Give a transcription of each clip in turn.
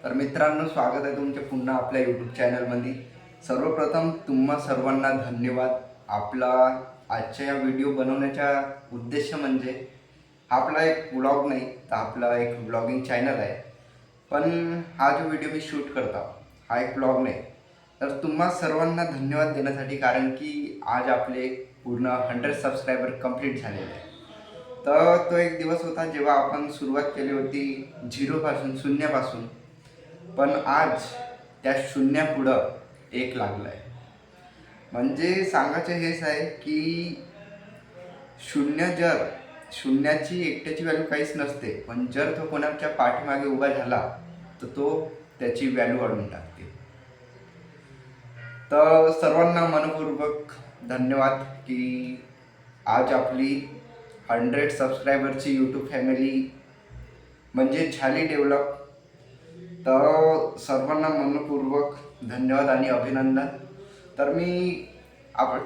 तर मित्रांनो, स्वागत आहे तुमचे पुन्हा आपल्या यूट्यूब चॅनलमध्ये। सर्वप्रथम तुम्हा सर्वांना धन्यवाद। आपला आजच्या या व्हिडिओ बनवण्याचा उद्देश म्हणजे आपला एक व्लॉग नाही तर आपला एक व्लॉगिंग चॅनल आहे। पण हा जो व्हिडिओ मी शूट करतो हा एक व्लॉग नाही, तर तुम्हा सर्वांना धन्यवाद देण्यासाठी, कारण की आज आपले पूर्ण 100 सबस्क्रायबर कंप्लीट झालेले आहे। तर तो एक दिवस होता जेव्हा आपण सुरुवात केली होती झिरोपासून, शून्यापासून। पण आज त्या शून्यापुढं एक लागलाय। म्हणजे सांगायचं हेच आहे की शून्याची एकट्याची व्हॅल्यू काहीच नसते, पण जर तो कोणाच्या पाठीमागे उभा झाला तर तो त्याची व्हॅल्यू वाढवून टाकते। तर सर्वांना मनपूर्वक धन्यवाद की आज आपली 100 सबस्क्रायबरची यूट्यूब फॅमिली म्हणजे झाली डेव्हलप। तर सर्वांना मनपूर्वक धन्यवाद आणि अभिनंदन। तर मी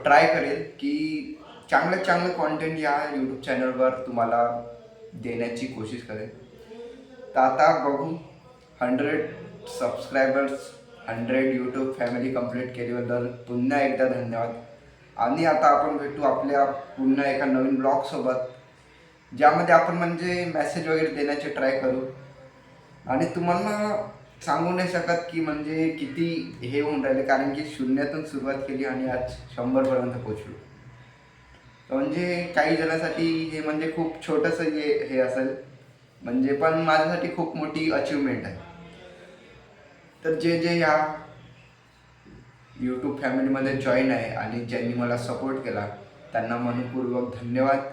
ट्राय करेल की चांगलं कॉन्टेंट या यूट्यूब चॅनलवर तुम्हाला देण्याची कोशिश करेल। तर आता बघू, 100 सबस्क्रायबर्स, 100 यूट्यूब फॅमिली कंप्लीट केल्याबद्दल पुन्हा एकदा धन्यवाद। आणि आता आपण भेटू आपल्या पुन्हा एका नवीन ब्लॉगसोबत, ज्यामध्ये आपण म्हणजे मेसेज वगैरे देण्याचे ट्राय करू। आणि तुम्हाला सांगू नाही शकत की म्हणजे किती हे होऊन राहिले, कारण की शून्यातून सुरुवात केली आणि आज 100 पर्यंत पोहोचलो। तर म्हणजे काही जणांसाठी हे म्हणजे खूप छोटंसं हे असेल, म्हणजे पण माझ्यासाठी खूप मोठी अचिव्हमेंट आहे। तर जे जे ह्या यूट्यूब फॅमिलीमध्ये जॉईन आहे आणि ज्यांनी मला सपोर्ट केला त्यांना मनपूर्वक धन्यवाद।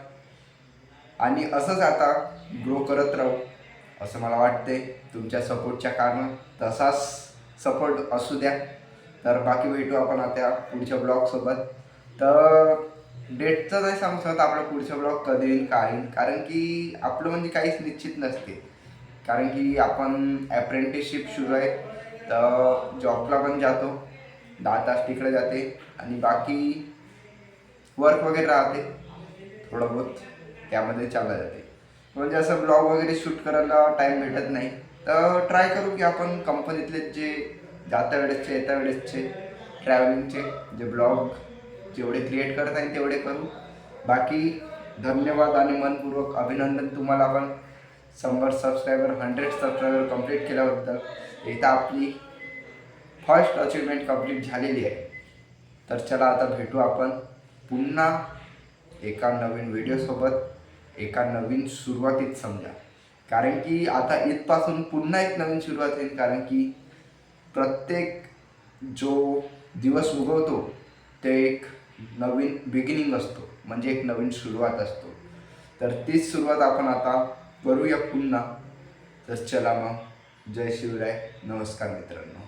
आणि असंच आता ग्रो करत राहू असं मला वाटते। तुमच्या सपोर्टच्या कारण तसाच सपोर्ट असू द्या। तर बाकी भेटू आपण आता पुढच्या ब्लॉगसोबत। तर डेटचं नाही सांगू शकत आपला पुढचा ब्लॉग कधी येईल काय येईल, कारण की आपलं म्हणजे काहीच निश्चित नसते। कारण की आपण ॲप्रेंटिसशिप सुरू आहे, तर जॉबला पण जातो, 10 तास तिकडे जाते आणि बाकी वर्क वगैरे राहते थोडं बहुत, त्यामध्ये चाललं जाते। म्हणजे असं ब्लॉग वगैरे शूट करायला टाईम भेटत नाही। तर ट्राय करू की आपण कंपनीतले जे जाता वेळेसचे येता वेळेसचे ट्रॅव्हलिंगचे जे ब्लॉग जेवढे क्रिएट करता येईल तेवढे करू। बाकी धन्यवाद आणि मनपूर्वक अभिनंदन तुम्हाला पण 100 सबस्क्रायबर, 100 सबस्क्रायबर कंप्लीट केल्याबद्दल। इथं आपली फर्स्ट अचिव्हमेंट कंप्लीट झालेली आहे। तर चला आता भेटू आपण पुन्हा एका नवीन व्हिडिओसोबत, एका नवीन सुरुवातीत समजा। कारण की आता इथपासून पुन्हा एक नवीन सुरुवात होईल, कारण की प्रत्येक जो दिवस उगवतो ते एक नवीन बिगिनिंग असतो, म्हणजे एक नवीन सुरुवात असतो। तर तीच सुरुवात आपण आता करूया पुन्हा। तर चला मग, जय शिवराय, नमस्कार मित्रांनो।